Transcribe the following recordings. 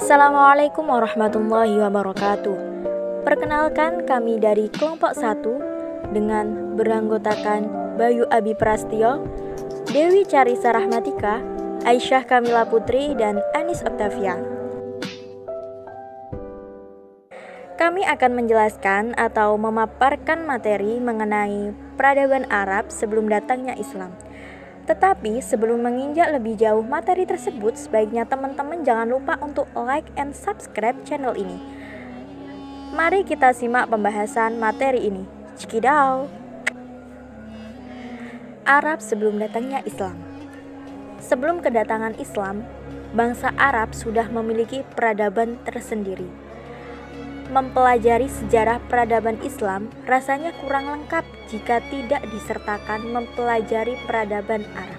Assalamualaikum warahmatullahi wabarakatuh. Perkenalkan, kami dari kelompok 1 dengan beranggotakan Bayu Abi Prastio, Dewi Carisa Rahmatika, Aisyah Kamila Putri, dan Anis Octavia. Kami akan menjelaskan atau memaparkan materi mengenai peradaban Arab sebelum datangnya Islam. Tetapi sebelum menginjak lebih jauh materi tersebut, sebaiknya teman-teman jangan lupa untuk like and subscribe channel ini. Mari kita simak pembahasan materi ini. Cikidau. Arab sebelum datangnya Islam. Sebelum kedatangan Islam, bangsa Arab sudah memiliki peradaban tersendiri. Mempelajari sejarah peradaban Islam rasanya kurang lengkap jika tidak disertakan mempelajari peradaban Arab.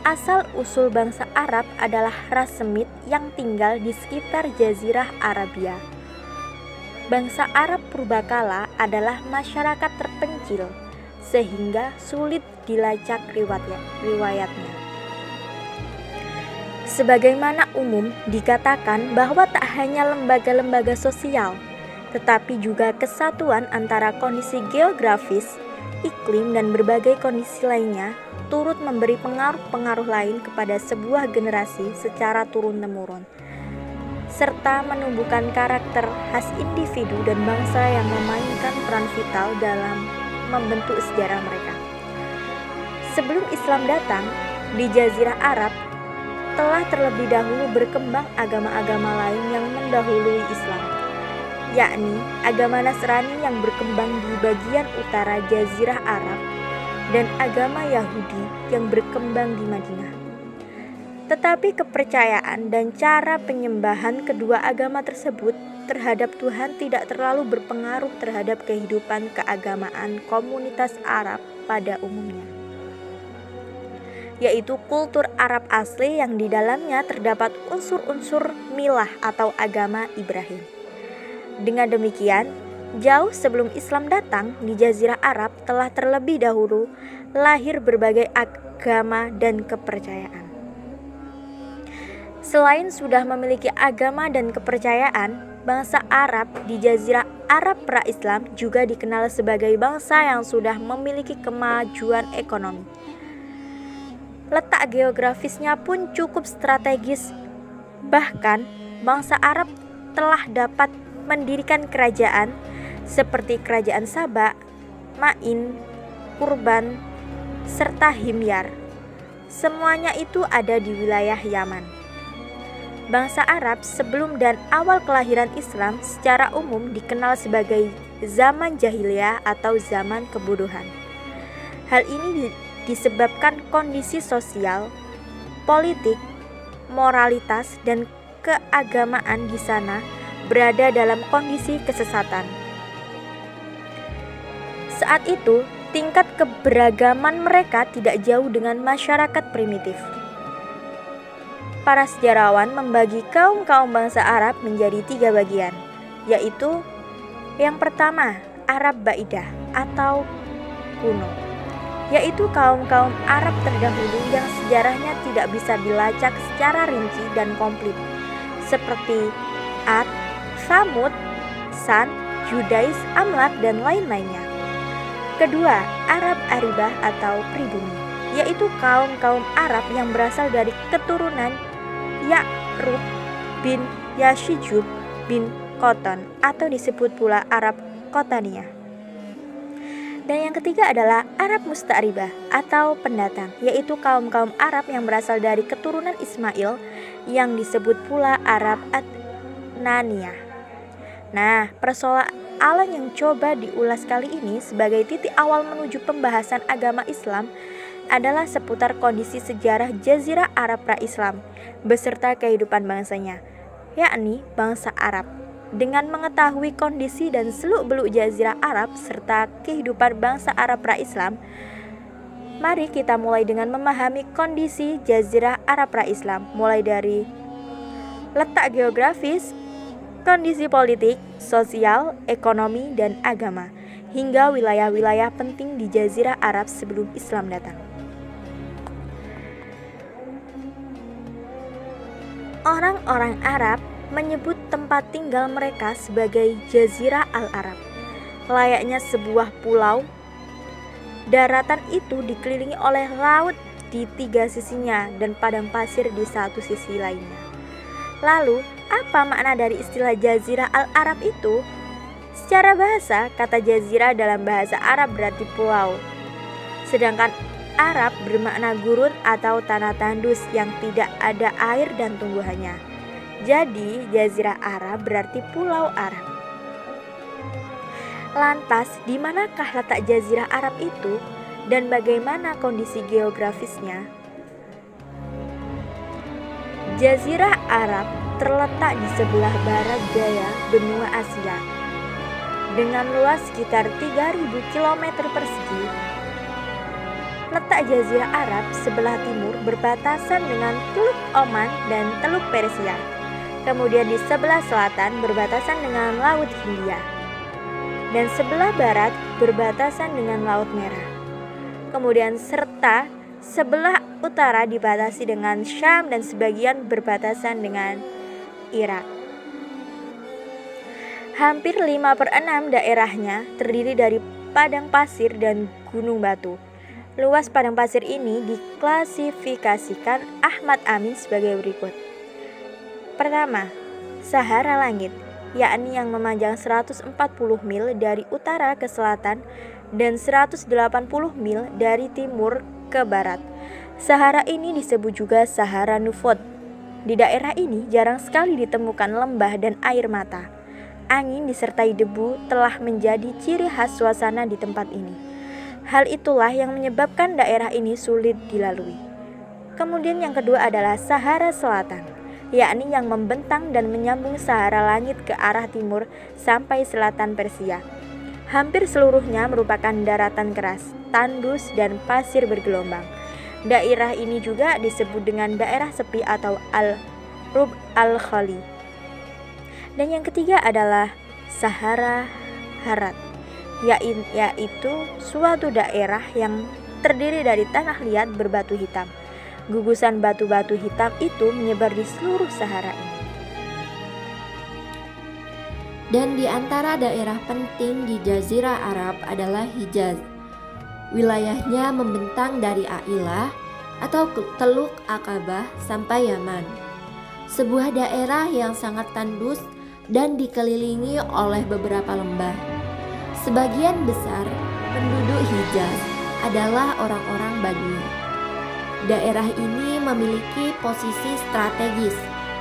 Asal-usul bangsa Arab adalah ras Semit yang tinggal di sekitar Jazirah Arabia. Bangsa Arab purbakala adalah masyarakat terpencil, sehingga sulit dilacak riwayatnya. Sebagaimana umum dikatakan bahwa tak hanya lembaga-lembaga sosial, tetapi juga kesatuan antara kondisi geografis, iklim, dan berbagai kondisi lainnya turut memberi pengaruh-pengaruh lain kepada sebuah generasi secara turun-temurun, serta menumbuhkan karakter khas individu dan bangsa yang memainkan peran vital dalam membentuk sejarah mereka. Sebelum Islam datang, di Jazirah Arab telah terlebih dahulu berkembang agama-agama lain yang mendahului Islam, yakni agama Nasrani yang berkembang di bagian utara Jazirah Arab dan agama Yahudi yang berkembang di Madinah. Tetapi kepercayaan dan cara penyembahan kedua agama tersebut terhadap Tuhan tidak terlalu berpengaruh terhadap kehidupan keagamaan komunitas Arab pada umumnya, yaitu kultur Arab asli yang di dalamnya terdapat unsur-unsur milah atau agama Ibrahim. Dengan demikian, jauh sebelum Islam datang, di Jazirah Arab telah terlebih dahulu lahir berbagai agama dan kepercayaan. Selain sudah memiliki agama dan kepercayaan, bangsa Arab di Jazirah Arab pra-Islam juga dikenal sebagai bangsa yang sudah memiliki kemajuan ekonomi. Letak geografisnya pun cukup strategis. Bahkan bangsa Arab telah dapat mendirikan kerajaan seperti kerajaan Saba, Ma'in, Urban, serta Himyar. Semuanya itu ada di wilayah Yaman. Bangsa Arab sebelum dan awal kelahiran Islam secara umum dikenal sebagai zaman jahiliyah atau zaman kebodohan. Hal ini disebabkan kondisi sosial, politik, moralitas, dan keagamaan di sana berada dalam kondisi kesesatan. Saat itu, tingkat keberagaman mereka tidak jauh dengan masyarakat primitif. Para sejarawan membagi kaum-kaum bangsa Arab menjadi 3 bagian, yaitu yang pertama, Arab Baidah atau kuno, yaitu kaum-kaum Arab terdahulu yang sejarahnya tidak bisa dilacak secara rinci dan komplit, seperti Ad, Thamud, San, Judais, Amlak, dan lain-lainnya. Kedua, Arab Aribah atau pribumi, yaitu kaum-kaum Arab yang berasal dari keturunan Ya'rub bin Yashijub bin Qoton atau disebut pula Arab Qotania. Dan yang ketiga adalah Arab Musta'ribah atau pendatang, yaitu kaum-kaum Arab yang berasal dari keturunan Ismail yang disebut pula Arab Adnaniyah. Nah, persoalan yang coba diulas kali ini sebagai titik awal menuju pembahasan agama Islam adalah seputar kondisi sejarah Jazirah Arab pra-Islam beserta kehidupan bangsanya, yakni bangsa Arab. Dengan mengetahui kondisi dan seluk-beluk Jazirah Arab serta kehidupan bangsa Arab pra-Islam, mari kita mulai dengan memahami kondisi Jazirah Arab pra-Islam, mulai dari letak geografis, kondisi politik, sosial, ekonomi, dan agama, hingga wilayah-wilayah penting di Jazirah Arab sebelum Islam datang. Orang-orang Arab menyebut tempat tinggal mereka sebagai Jazirah Al-Arab, layaknya sebuah pulau. Daratan itu dikelilingi oleh laut di 3 sisinya dan padang pasir di satu sisi lainnya. Lalu, apa makna dari istilah Jazirah Al-Arab itu? Secara bahasa, kata jazirah dalam bahasa Arab berarti pulau. Sedangkan Arab bermakna gurun atau tanah tandus yang tidak ada air dan tumbuhannya. Jadi, Jazirah Arab berarti Pulau Arab. Lantas, di manakah letak Jazirah Arab itu dan bagaimana kondisi geografisnya? Jazirah Arab terletak di sebelah barat daya benua Asia dengan luas sekitar 3.000 km persegi. Letak Jazirah Arab sebelah timur berbatasan dengan Teluk Oman dan Teluk Persia. Kemudian di sebelah selatan berbatasan dengan Laut Hindia. Dan sebelah barat berbatasan dengan Laut Merah. Kemudian serta sebelah utara dibatasi dengan Syam dan sebagian berbatasan dengan Irak. Hampir 5/6 daerahnya terdiri dari padang pasir dan gunung batu. Luas padang pasir ini diklasifikasikan Ahmad Amin sebagai berikut. Pertama, Sahara Langit, yakni yang memanjang 140 mil dari utara ke selatan dan 180 mil dari timur ke barat. Sahara ini disebut juga Sahara Nufot. Di daerah ini jarang sekali ditemukan lembah dan air mata. Angin disertai debu telah menjadi ciri khas suasana di tempat ini. Hal itulah yang menyebabkan daerah ini sulit dilalui. Kemudian yang kedua adalah Sahara Selatan, yakni yang membentang dan menyambung Sahara Langit ke arah timur sampai selatan Persia. Hampir seluruhnya merupakan daratan keras, tandus, dan pasir bergelombang. Daerah ini juga disebut dengan daerah sepi atau Al-Rub Al-Khali. Dan yang ketiga adalah Sahara Harat, yaitu suatu daerah yang terdiri dari tanah liat berbatu hitam. Gugusan batu-batu hitam itu menyebar di seluruh Sahara ini. Dan di antara daerah penting di Jazirah Arab adalah Hijaz. Wilayahnya membentang dari Ailah atau Teluk Aqabah sampai Yaman. Sebuah daerah yang sangat tandus dan dikelilingi oleh beberapa lembah. Sebagian besar penduduk Hijaz adalah orang-orang Badui. Daerah ini memiliki posisi strategis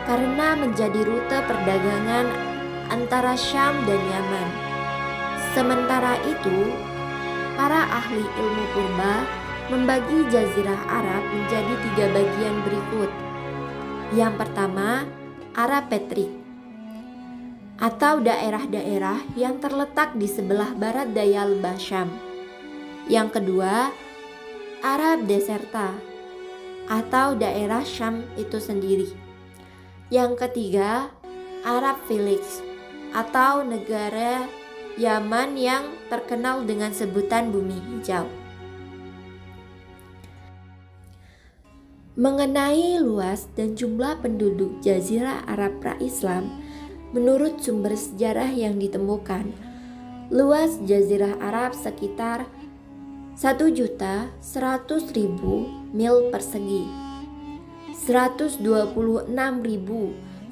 karena menjadi rute perdagangan antara Syam dan Yaman. Sementara itu, para ahli ilmu purba membagi Jazirah Arab menjadi 3 bagian berikut. Yang pertama, Arab Petrik, atau daerah-daerah yang terletak di sebelah barat daya lembah Syam. Yang kedua, Arab Deserta, atau daerah Syam itu sendiri. Yang ketiga, Arab Felix, atau negara Yaman yang terkenal dengan sebutan Bumi Hijau. Mengenai luas dan jumlah penduduk Jazirah Arab pra-Islam, menurut sumber sejarah yang ditemukan, luas Jazirah Arab sekitar 1.100.000 mil persegi, 126.000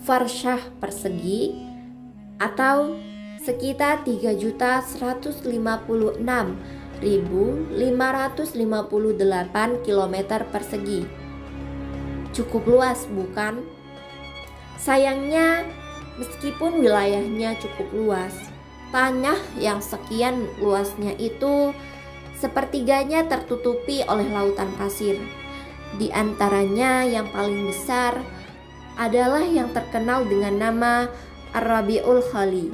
farsyah persegi, atau sekitar 3.156.558 km persegi. Cukup luas, bukan? Sayangnya, meskipun wilayahnya cukup luas, tanah yang sekian luasnya itu sepertiganya tertutupi oleh lautan pasir. Di antaranya yang paling besar adalah yang terkenal dengan nama Ar-Rabi'ul Khali.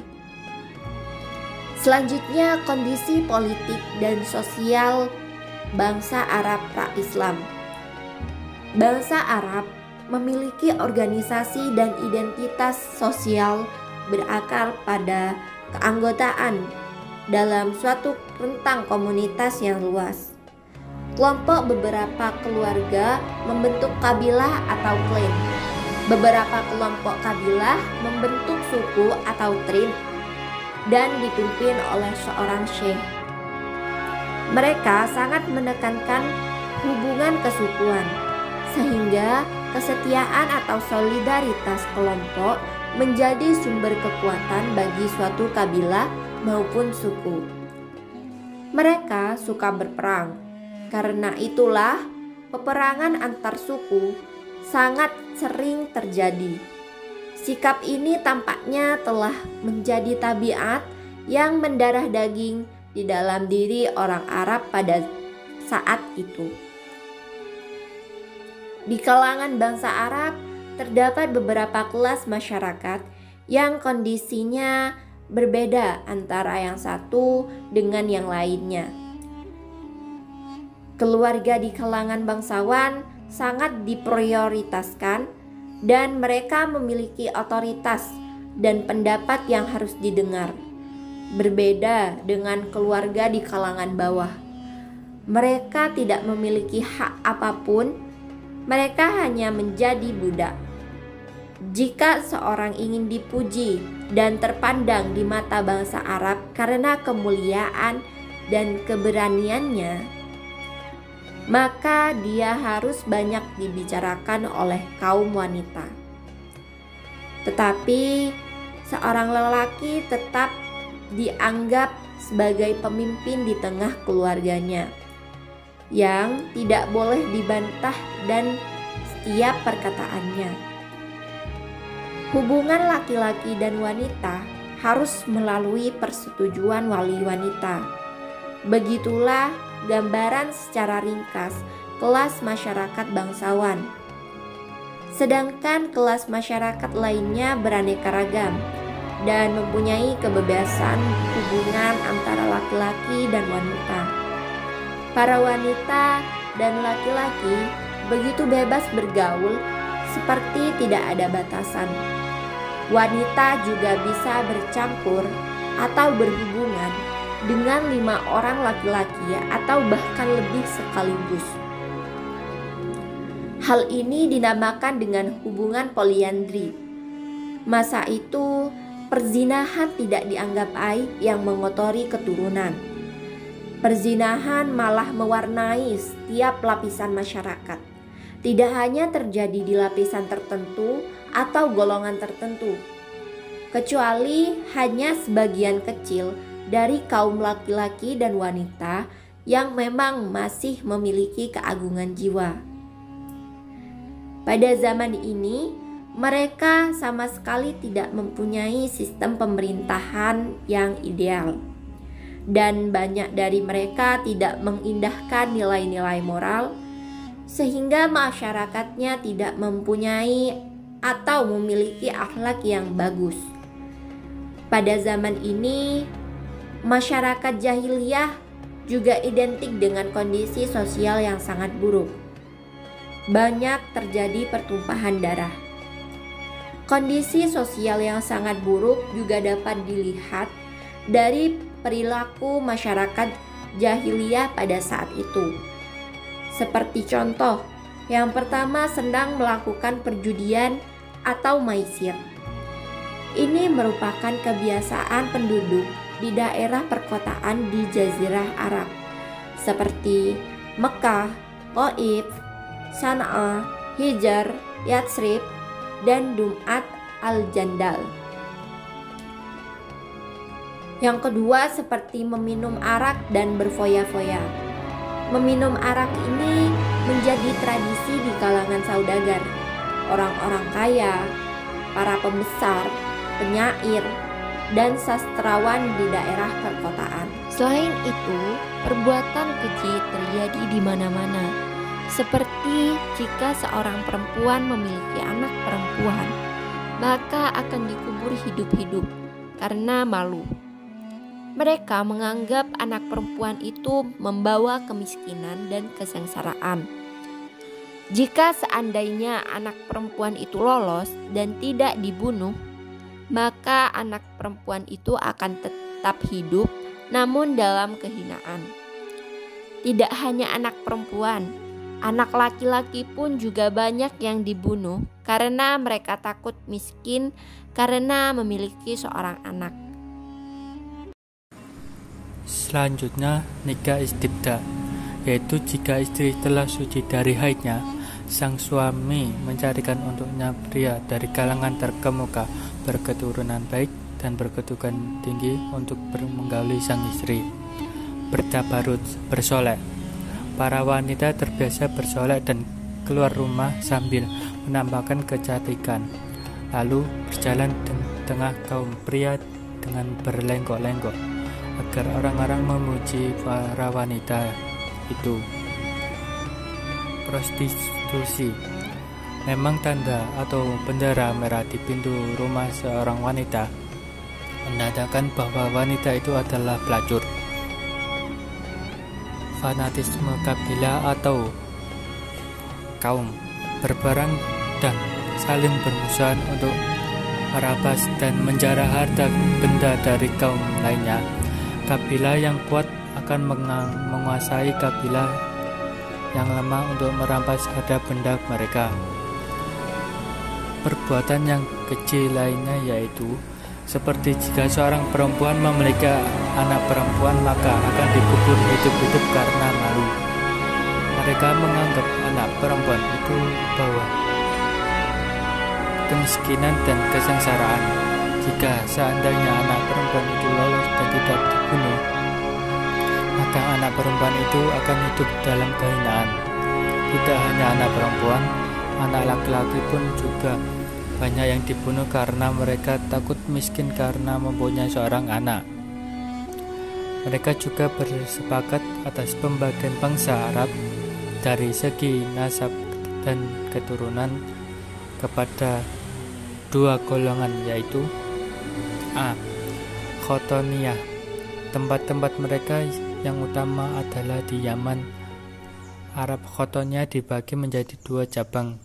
Selanjutnya, kondisi politik dan sosial bangsa Arab pra-Islam. Bangsa Arab memiliki organisasi dan identitas sosial berakar pada keanggotaan dalam suatu rentang komunitas yang luas. Kelompok beberapa keluarga membentuk kabilah atau klan. Beberapa kelompok kabilah membentuk suku atau tribe dan dipimpin oleh seorang syekh. Mereka sangat menekankan hubungan kesukuan, sehingga kesetiaan atau solidaritas kelompok menjadi sumber kekuatan bagi suatu kabilah maupun suku. Mereka suka berperang, karena itulah peperangan antar suku sangat sering terjadi. Sikap ini tampaknya telah menjadi tabiat yang mendarah daging di dalam diri orang Arab pada saat itu. Di kalangan bangsa Arab terdapat beberapa kelas masyarakat yang kondisinya berbeda antara yang satu dengan yang lainnya. Keluarga di kalangan bangsawan sangat diprioritaskan dan mereka memiliki otoritas dan pendapat yang harus didengar. Berbeda dengan keluarga di kalangan bawah. Mereka tidak memiliki hak apapun, mereka hanya menjadi budak. Jika seorang ingin dipuji dan terpandang di mata bangsa Arab karena kemuliaan dan keberaniannya, maka dia harus banyak dibicarakan oleh kaum wanita. Tetapi seorang lelaki tetap dianggap sebagai pemimpin di tengah keluarganya, yang tidak boleh dibantah dan setiap perkataannya. Hubungan laki-laki dan wanita harus melalui persetujuan wali wanita. Begitulah gambaran secara ringkas kelas masyarakat bangsawan. Sedangkan kelas masyarakat lainnya beraneka ragam dan mempunyai kebebasan hubungan antara laki-laki dan wanita. Para wanita dan laki-laki begitu bebas bergaul seperti tidak ada batasan. Wanita juga bisa bercampur atau berhubungan dengan 5 orang laki-laki atau bahkan lebih sekaligus. Hal ini dinamakan dengan hubungan poliandri. Masa itu, perzinahan tidak dianggap aib yang mengotori keturunan. Perzinahan malah mewarnai setiap lapisan masyarakat. Tidak hanya terjadi di lapisan tertentu atau golongan tertentu, kecuali hanya sebagian kecil dari kaum laki-laki dan wanita yang memang masih memiliki keagungan jiwa. Pada zaman ini, mereka sama sekali tidak mempunyai sistem pemerintahan yang ideal, dan banyak dari mereka tidak mengindahkan nilai-nilai moral, sehingga masyarakatnya tidak mempunyai atau memiliki akhlak yang bagus. Pada zaman ini, masyarakat jahiliyah juga identik dengan kondisi sosial yang sangat buruk. Banyak terjadi pertumpahan darah. Kondisi sosial yang sangat buruk juga dapat dilihat dari perilaku masyarakat jahiliyah pada saat itu. Seperti contoh, yang pertama sedang melakukan perjudian atau maisir. Ini merupakan kebiasaan penduduk di daerah perkotaan di Jazirah Arab seperti Mekah, Taif, Sana'a, Hijr, Yatsrib, dan Dum'at al-Jandal. Yang kedua seperti meminum arak dan berfoya-foya. Meminum arak ini menjadi tradisi di kalangan saudagar, orang-orang kaya, para pembesar, penyair, dan sastrawan di daerah perkotaan. Selain itu, perbuatan keji terjadi di mana-mana. Seperti jika seorang perempuan memiliki anak perempuan, maka akan dikubur hidup-hidup karena malu. Mereka menganggap anak perempuan itu membawa kemiskinan dan kesengsaraan. Jika seandainya anak perempuan itu lolos dan tidak dibunuh, maka anak perempuan itu akan tetap hidup namun dalam kehinaan. Tidak hanya anak perempuan, anak laki-laki pun juga banyak yang dibunuh karena mereka takut miskin karena memiliki seorang anak. Selanjutnya, nikah istibda, yaitu jika istri telah suci dari haidnya, sang suami mencarikan untuknya pria dari kalangan terkemuka berketurunan baik dan berkedudukan tinggi untuk menggauli sang istri. Bertabarut, bersolek. Para wanita terbiasa bersolek dan keluar rumah sambil menambahkan kecantikan, lalu berjalan di tengah kaum pria dengan berlenggok-lenggok agar orang-orang memuji para wanita itu. Prostitusi memang tanda atau bendera merah di pintu rumah seorang wanita, menandakan bahwa wanita itu adalah pelacur. Fanatisme kabilah atau kaum berperang dan saling bermusuhan untuk merampas dan menjara harta benda dari kaum lainnya. Kabilah yang kuat akan menguasai kabilah yang lemah untuk merampas harta benda mereka. Perbuatan yang kecil lainnya yaitu seperti jika seorang perempuan memiliki anak perempuan, maka akan dikubur hidup-hidup karena malu. Mereka menganggap anak perempuan itu bawa kemiskinan dan kesengsaraan. Jika seandainya anak perempuan itu lolos dan tidak dibunuh, maka anak perempuan itu akan hidup dalam kehinaan. Tidak hanya anak perempuan, anak laki-laki pun juga banyak yang dibunuh karena mereka takut miskin karena mempunyai seorang anak. Mereka juga bersepakat atas pembagian bangsa Arab dari segi nasab dan keturunan kepada dua golongan, yaitu A. Khotoniyah. Tempat-tempat mereka yang utama adalah di Yaman. Arab Khotoniyah dibagi menjadi dua cabang,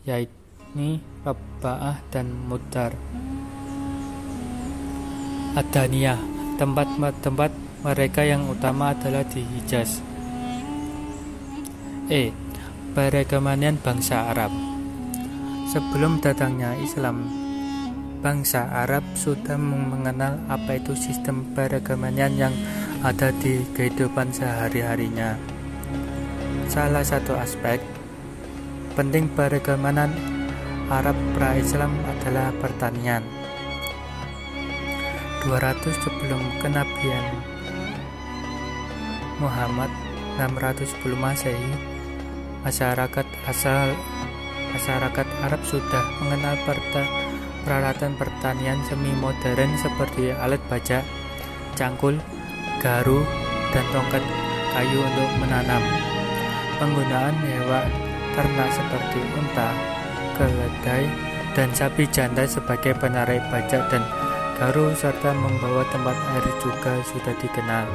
yaitu Rabba'ah dan Mudar. Adaniyah. Tempat-tempat mereka yang utama adalah di Hijaz. Perekonomian bangsa Arab. Sebelum datangnya Islam, bangsa Arab sudah mengenal apa itu sistem perekonomian yang ada di kehidupan sehari-harinya. Salah satu aspek penting perekonomian Arab pra-Islam adalah pertanian. 200 sebelum kenabian Muhammad, 600 sebelum Masehi, masyarakat Arab sudah mengenal peralatan pertanian semi modern seperti alat bajak, cangkul, garu, dan tongkat kayu untuk menanam. Penggunaan hewan ternak seperti unta, keledai, dan sapi jantan sebagai penarik bajak dan garu serta membawa tempat air juga sudah dikenal.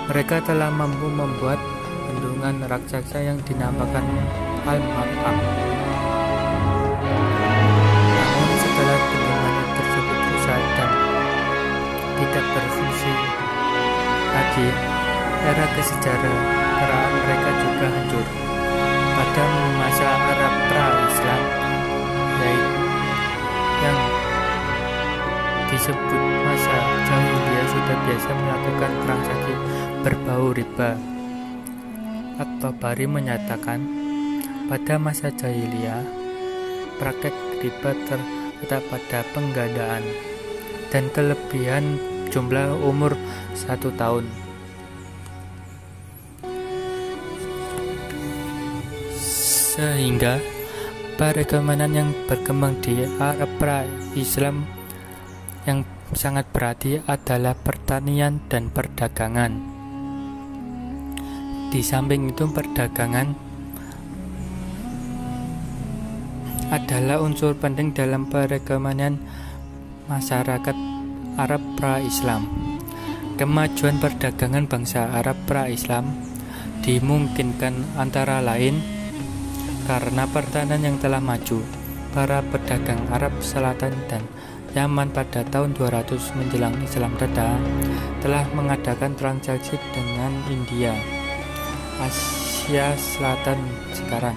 Mereka telah mampu membuat bendungan raksasa yang dinamakan Al-Mar'ab. Namun setelah bendungan tersebut rusak dan tidak berfungsi lagi, era kesejahteraan mereka juga hancur. Pada masa Arab pra-Islam, yaitu yang disebut masa jahiliyah, sudah biasa melakukan transaksi berbau riba. At-Tabari menyatakan, pada masa jahiliyah, praktek riba terletak pada penggandaan dan kelebihan jumlah umur 1 tahun. Sehingga perekonomian yang berkembang di Arab pra-Islam yang sangat berarti adalah pertanian dan perdagangan. Di samping itu, perdagangan adalah unsur penting dalam perekonomian masyarakat Arab pra-Islam. Kemajuan perdagangan bangsa Arab pra-Islam dimungkinkan antara lain karena pertanian yang telah maju. Para pedagang Arab Selatan dan Yaman pada tahun 200 menjelang Islam reda telah mengadakan transaksi dengan India, Asia Selatan sekarang.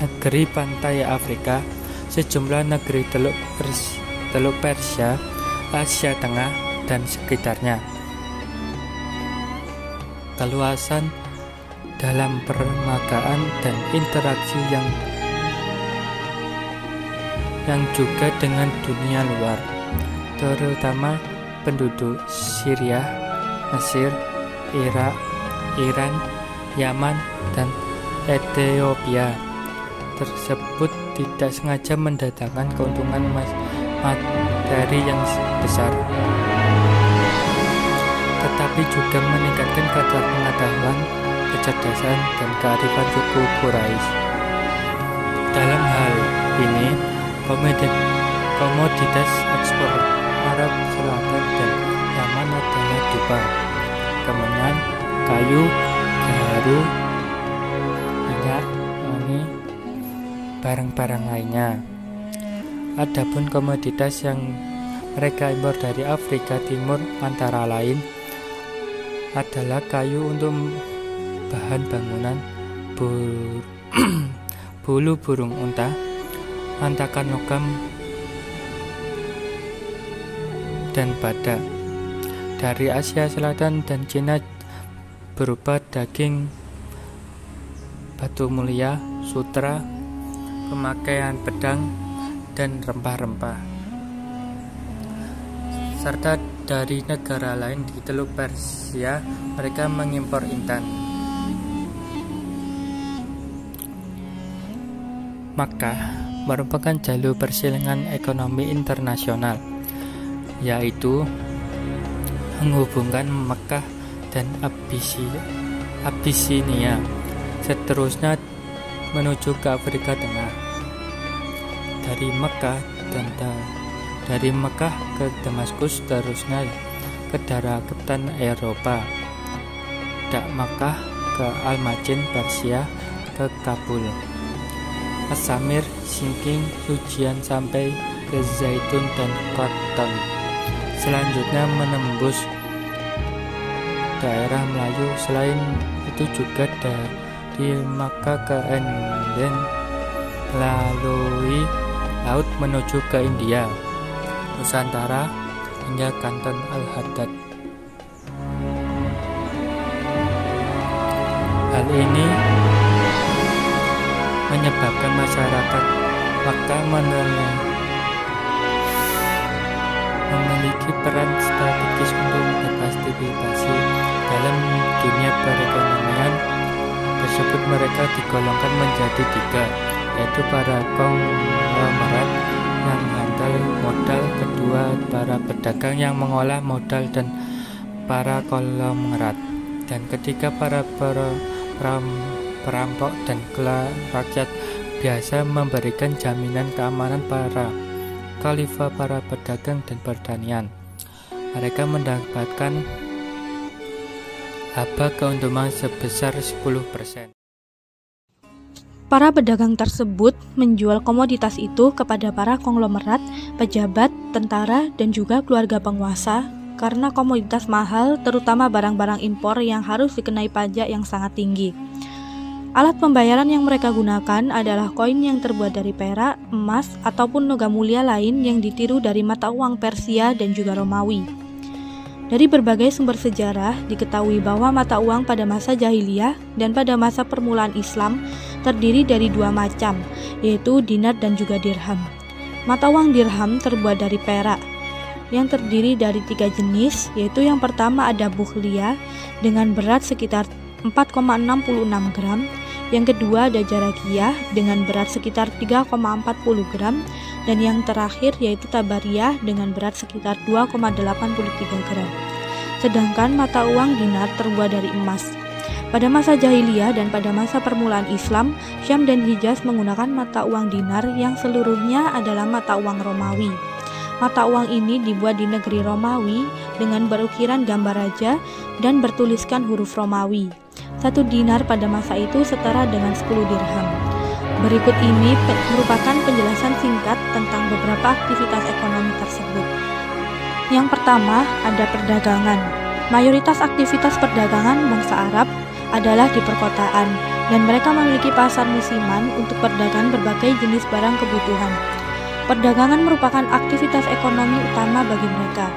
negeri pantai Afrika, sejumlah negeri Teluk Persia, Asia Tengah, dan sekitarnya. Keluasan dalam permagaan dan interaksi yang juga dengan dunia luar, terutama penduduk Syria, Mesir, Irak, Iran, Yaman, dan Ethiopia tersebut tidak sengaja mendatangkan keuntungan materi yang besar, tetapi juga meningkatkan kadar pengetahuan, kecerdasan, dan kearifan suku Quraisy. Dalam hal ini, komoditas ekspor Arab Selatan dan Yaman adalah dupa, kemenyan, kayu, gaharu, minyak, wangi, barang-barang lainnya. Adapun komoditas yang mereka impor dari Afrika Timur antara lain adalah kayu untuk bahan bangunan, bulu burung unta, antakan logam, dan badak. Dari Asia Selatan dan Cina berupa daging, batu mulia, sutra, pemakaian pedang, dan rempah-rempah. Serta dari negara lain di Teluk Persia, mereka mengimpor intan. Makkah merupakan jalur perselingan ekonomi internasional, yaitu menghubungkan Makkah dan Abyssinia, seterusnya menuju ke Afrika Tengah. Dari Mekah ke Damaskus, terusnya ke daratan Eropa, dari Makkah ke Al-Majin Persia, ke Kabul, Samir, Sinking, Sujian, sampai ke Zaitun dan Koton. Selanjutnya menembus daerah Melayu. Selain itu juga dari Makkah ke Enden melalui laut menuju ke India, Nusantara, hingga Kanton Al-Haddad. Hal ini menyebabkan masyarakat Makkah memiliki peran strategis untuk berpartisipasi dalam dunia perekonomian tersebut. Mereka digolongkan menjadi tiga, yaitu para konglomerat yang menghandal modal, kedua para pedagang yang mengolah modal dan para konglomerat, dan ketiga para perampok dan rakyat biasa memberikan jaminan keamanan para khalifah, para pedagang dan pertanian. Mereka mendapatkan laba keuntungan sebesar 10%. Para pedagang tersebut menjual komoditas itu kepada para konglomerat, pejabat, tentara, dan juga keluarga penguasa karena komoditas mahal, terutama barang-barang impor yang harus dikenai pajak yang sangat tinggi. Alat pembayaran yang mereka gunakan adalah koin yang terbuat dari perak, emas, ataupun logam mulia lain yang ditiru dari mata uang Persia dan juga Romawi. Dari berbagai sumber sejarah, diketahui bahwa mata uang pada masa jahiliyah dan pada masa permulaan Islam terdiri dari dua macam, yaitu dinar dan juga dirham. Mata uang dirham terbuat dari perak, yang terdiri dari 3 jenis, yaitu yang pertama ada bukhlia dengan berat sekitar 4,66 gram, yang kedua ada jarakiyah dengan berat sekitar 3,40 gram, dan yang terakhir yaitu tabariyah dengan berat sekitar 2,83 gram. Sedangkan mata uang dinar terbuat dari emas. Pada masa jahiliyah dan pada masa permulaan Islam, Syam dan Hijaz menggunakan mata uang dinar yang seluruhnya adalah mata uang Romawi. Mata uang ini dibuat di negeri Romawi dengan berukiran gambar raja dan bertuliskan huruf Romawi. 1 dinar pada masa itu setara dengan 10 dirham. Berikut ini merupakan penjelasan singkat tentang beberapa aktivitas ekonomi tersebut. Yang pertama, ada perdagangan. Mayoritas aktivitas perdagangan bangsa Arab adalah di perkotaan, dan mereka memiliki pasar musiman untuk perdagangan berbagai jenis barang kebutuhan. Perdagangan merupakan aktivitas ekonomi utama bagi mereka.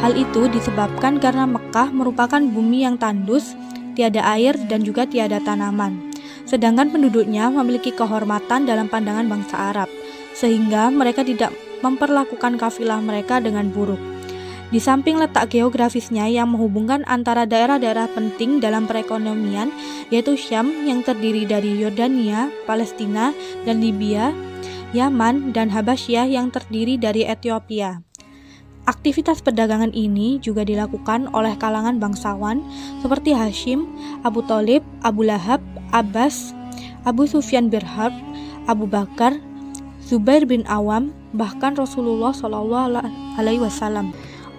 Hal itu disebabkan karena Mekah merupakan bumi yang tandus, tiada air dan juga tiada tanaman. Sedangkan penduduknya memiliki kehormatan dalam pandangan bangsa Arab, sehingga mereka tidak memperlakukan kafilah mereka dengan buruk. Di samping letak geografisnya yang menghubungkan antara daerah-daerah penting dalam perekonomian, yaitu Syam yang terdiri dari Yordania, Palestina, dan Libya, Yaman, dan Habasyah yang terdiri dari Ethiopia. Aktivitas perdagangan ini juga dilakukan oleh kalangan bangsawan seperti Hashim, Abu Thalib, Abu Lahab, Abbas, Abu Sufyan bin Harb, Abu Bakar, Zubair bin Awam, bahkan Rasulullah SAW.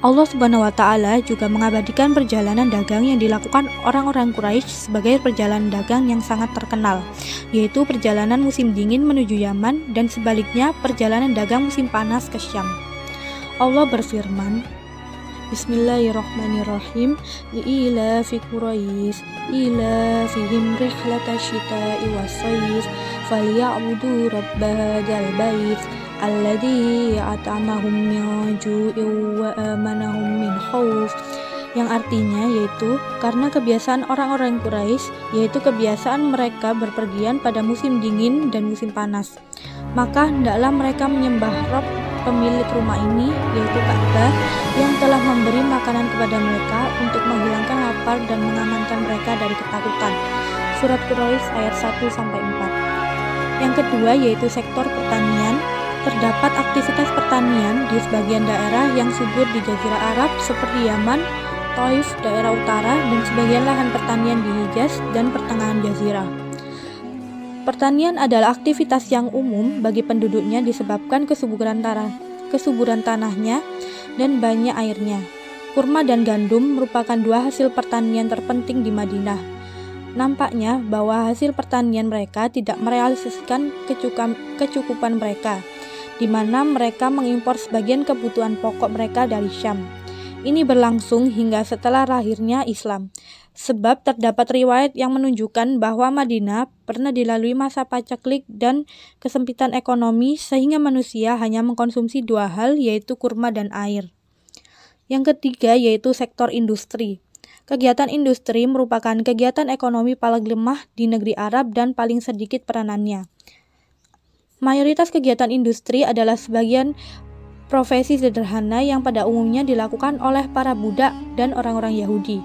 Allah Subhanahu wa Ta'ala juga mengabadikan perjalanan dagang yang dilakukan orang-orang Quraisy sebagai perjalanan dagang yang sangat terkenal, yaitu perjalanan musim dingin menuju Yaman dan sebaliknya perjalanan dagang musim panas ke Syam. Allah berfirman, Bismillahirrahmanirrahim, Li'ilafi Quraisy ilafihim rihlatash shita'i was-sayf falya'budu rabbahadzal bait alladzi at'amahum min ju'in wa amanahum min khauf, yang artinya yaitu karena kebiasaan orang-orang Quraisy, yaitu kebiasaan mereka berpergian pada musim dingin dan musim panas, maka hendaklah mereka menyembah Rabb pemilik rumah ini, yaitu Ka'bah, yang telah memberi makanan kepada mereka untuk menghilangkan lapar dan mengamankan mereka dari ketakutan. Surat Quraisy ayat 1-4. Yang kedua yaitu sektor pertanian. Terdapat aktivitas pertanian di sebagian daerah yang subur di Jazirah Arab seperti Yaman, Taif, daerah utara, dan sebagian lahan pertanian di Hijaz dan pertengahan Jazirah. Pertanian adalah aktivitas yang umum bagi penduduknya disebabkan kesuburan tanahnya dan banyak airnya. Kurma dan gandum merupakan dua hasil pertanian terpenting di Madinah. Nampaknya bahwa hasil pertanian mereka tidak merealisasikan kecukupan mereka, di mana mereka mengimpor sebagian kebutuhan pokok mereka dari Syam. Ini berlangsung hingga setelah lahirnya Islam, sebab terdapat riwayat yang menunjukkan bahwa Madinah pernah dilalui masa paceklik dan kesempitan ekonomi sehingga manusia hanya mengkonsumsi dua hal, yaitu kurma dan air. Yang ketiga yaitu sektor industri. Kegiatan industri merupakan kegiatan ekonomi paling lemah di negeri Arab dan paling sedikit peranannya. Mayoritas kegiatan industri adalah sebagian profesi sederhana yang pada umumnya dilakukan oleh para budak dan orang-orang Yahudi.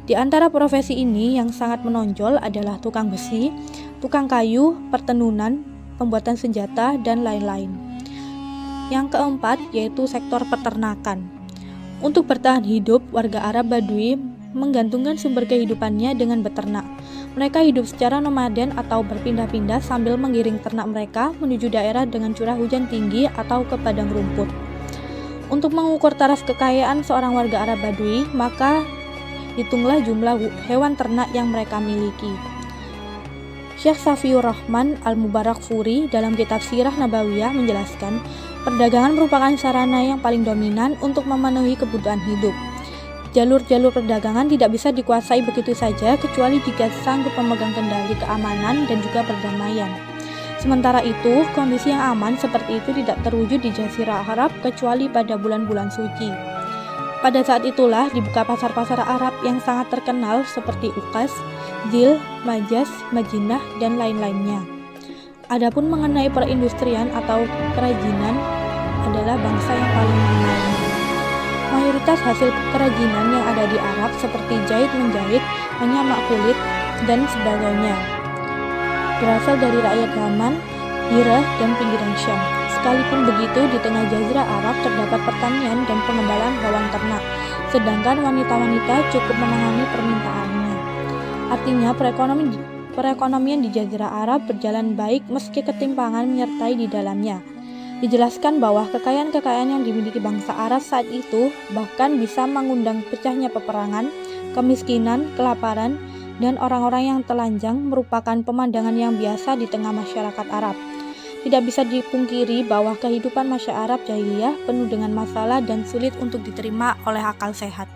Di antara profesi ini yang sangat menonjol adalah tukang besi, tukang kayu, pertenunan, pembuatan senjata, dan lain-lain. Yang keempat yaitu sektor peternakan. Untuk bertahan hidup, warga Arab Badui menggantungkan sumber kehidupannya dengan beternak. Mereka hidup secara nomaden atau berpindah-pindah sambil menggiring ternak mereka menuju daerah dengan curah hujan tinggi atau ke padang rumput. Untuk mengukur taraf kekayaan seorang warga Arab Badui, maka hitunglah jumlah hewan ternak yang mereka miliki. Syekh Safiur Rahman Al-Mubarakfuri dalam kitab Sirah Nabawiyah menjelaskan, perdagangan merupakan sarana yang paling dominan untuk memenuhi kebutuhan hidup. Jalur-jalur perdagangan tidak bisa dikuasai begitu saja kecuali jika sanggup memegang kendali keamanan dan juga perdamaian. Sementara itu, kondisi yang aman seperti itu tidak terwujud di Jazirah Arab kecuali pada bulan-bulan suci. Pada saat itulah dibuka pasar-pasar Arab yang sangat terkenal seperti Uqas, Zil, Majas, Madinah, dan lain-lainnya. Adapun mengenai perindustrian atau kerajinan adalah bangsa yang paling mengenalnya. Mayoritas hasil kerajinan yang ada di Arab seperti jahit-menjahit, menyamak kulit, dan sebagainya berasal dari rakyat Yaman, Hira, dan pinggiran Syam. Sekalipun begitu, di tengah Jazirah Arab terdapat pertanian dan pengembalaan hewan ternak, sedangkan wanita-wanita cukup menangani permintaannya. Artinya, perekonomian di Jazirah Arab berjalan baik meski ketimpangan menyertai di dalamnya. Dijelaskan bahwa kekayaan-kekayaan yang dimiliki bangsa Arab saat itu bahkan bisa mengundang pecahnya peperangan, kemiskinan, kelaparan, dan orang-orang yang telanjang merupakan pemandangan yang biasa di tengah masyarakat Arab. Tidak bisa dipungkiri bahwa kehidupan masyarakat Arab jahiliyah penuh dengan masalah dan sulit untuk diterima oleh akal sehat.